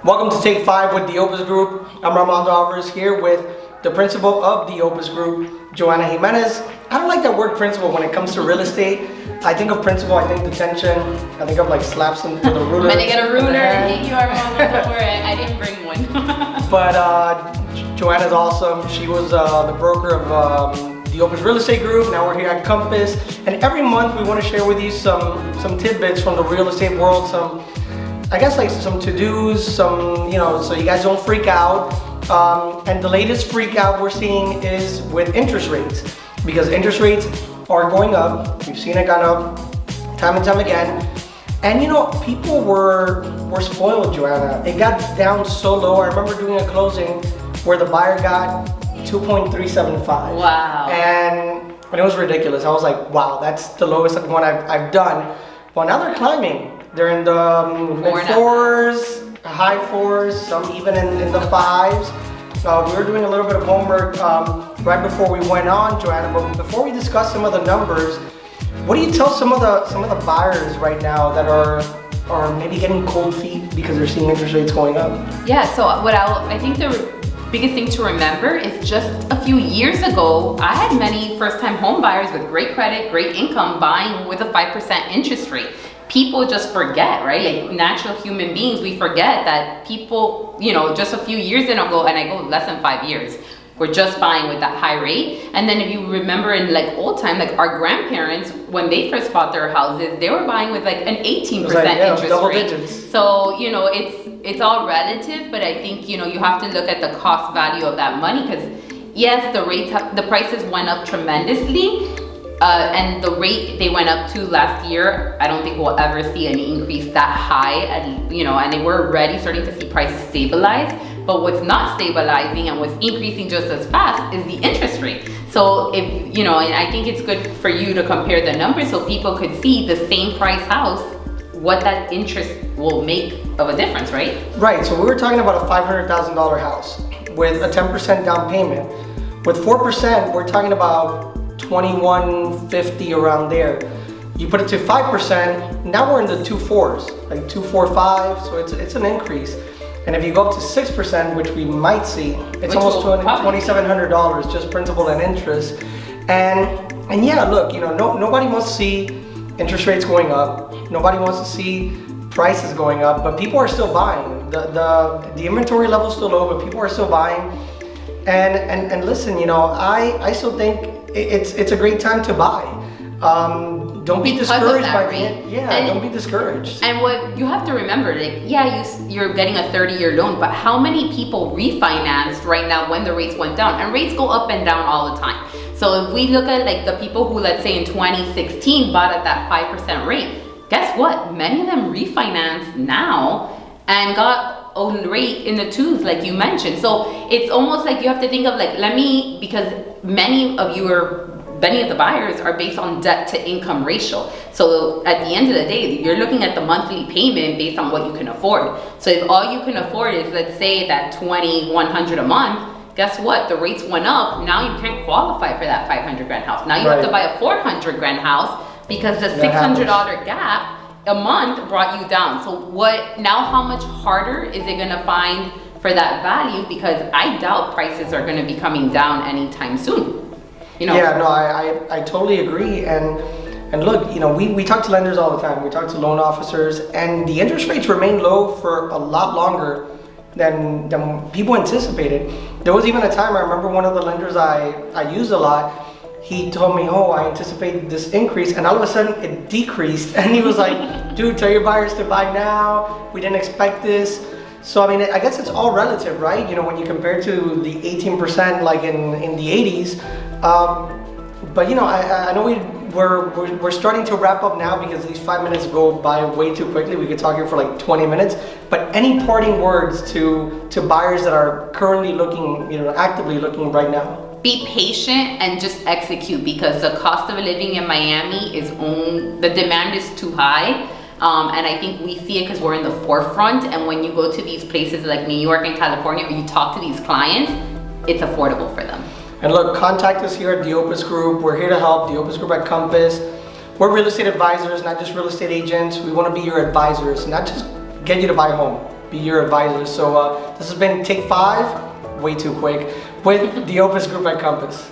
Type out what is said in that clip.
Welcome to Take 5 with the Opes Group. I'm Armando Alverez here with the principal of the Opes Group, Joanna Jimenez. I don't like that word principal when it comes to real estate. I think of principal, I think detention, I think of like slaps in the ruler. When they get a ruler, you Armando, don't worry, I didn't bring one. But Joanna's awesome. She was the broker of the Opes Real Estate Group. Now we're here at Compass. And every month we want to share with you some tidbits from the real estate world, I guess like some to-dos, so you guys don't freak out. And the latest freak out we're seeing is with interest rates, because interest rates are going up. We've seen it gone up time and time again. And people were spoiled, Joanna. It got down so low. I remember doing a closing where the buyer got 2.375. Wow. And it was ridiculous. I was like, wow, that's the lowest one I've done. Well, now they're climbing. They're in the mid-fours, high fours, some even in the fives. We were doing a little bit of homework right before we went on, Joanna, but before we discuss some of the numbers, what do you tell some of the buyers right now that are maybe getting cold feet because they're seeing interest rates going up? Yeah, so I think the biggest thing to remember is just a few years ago, I had many first-time home buyers with great credit, great income buying with a 5% interest rate. People just forget, right? Like natural human beings, we forget that people, just a few years ago, and I go less than 5 years, we're just buying with that high rate. And then if you remember in like old time, like our grandparents, when they first bought their houses, they were buying with like an 18% interest double rate. Digits. So, it's all relative, but I think, you have to look at the cost value of that money, because yes, the prices went up tremendously. And the rate they went up to last year, I don't think we'll ever see any increase that high. And and we're already starting to see prices stabilize. But what's not stabilizing and what's increasing just as fast is the interest rate. So if and I think it's good for you to compare the numbers so people could see the same price house, what that interest will make of a difference, right? Right. So we were talking about a $500,000 house with a 10% down payment. With 4%, we're talking about $21.50 around there. You put it to 5%, now we're in the 2.4s, like 2.45. So it's an increase. And if you go up to 6%, which we might see, it's almost $2,700 just principal and interest. And yeah, look, nobody wants to see interest rates going up. Nobody wants to see prices going up, but people are still buying. The inventory level is still low, but people are still buying. And listen, I still think it's a great time to buy. Don't be discouraged by it. Yeah, don't be discouraged. And what you have to remember, like, you're getting a 30-year loan, but how many people refinanced right now when the rates went down? And rates go up and down all the time. So if we look at like the people who, let's say in 2016 bought at that 5% rate, guess what? Many of them refinanced now and got a rate in the 2s, like you mentioned. So it's almost like you have to think of like, because many of the buyers are based on debt to income ratio. So at the end of the day, you're looking at the monthly payment based on what you can afford. So if all you can afford is, let's say, that $2,100 a month, guess what? The rates went up. Now you can't qualify for that $500,000 house. Now you have to buy a $400,000 house because the $600 gap a month brought you down. So how much harder is it gonna find for that value? Because I doubt prices are gonna be coming down anytime soon. Yeah, no, I totally agree. And look, we talk to lenders all the time. We talk to loan officers, and the interest rates remain low for a lot longer than people anticipated. There was even a time, I remember one of the lenders I used a lot, he told me, I anticipate this increase, and all of a sudden it decreased. And he was like, dude, tell your buyers to buy now. We didn't expect this. So, I guess it's all relative, right? When you compare to the 18% like in the 80s. But, I know we're starting to wrap up now because these 5 minutes go by way too quickly. We could talk here for like 20 minutes. But any parting words to buyers that are currently looking, actively looking right now? Be patient and just execute, because the cost of living in Miami the demand is too high. And I think we see it because we're in the forefront. And when you go to these places like New York and California, or you talk to these clients, it's affordable for them. And look, contact us here at the Opes Group. We're here to help, the Opes Group at Compass. We're real estate advisors, not just real estate agents. We want to be your advisors, not just get you to buy a home. be your advisors. So this has been Take 5, way too quick, with the Opes Group at Compass.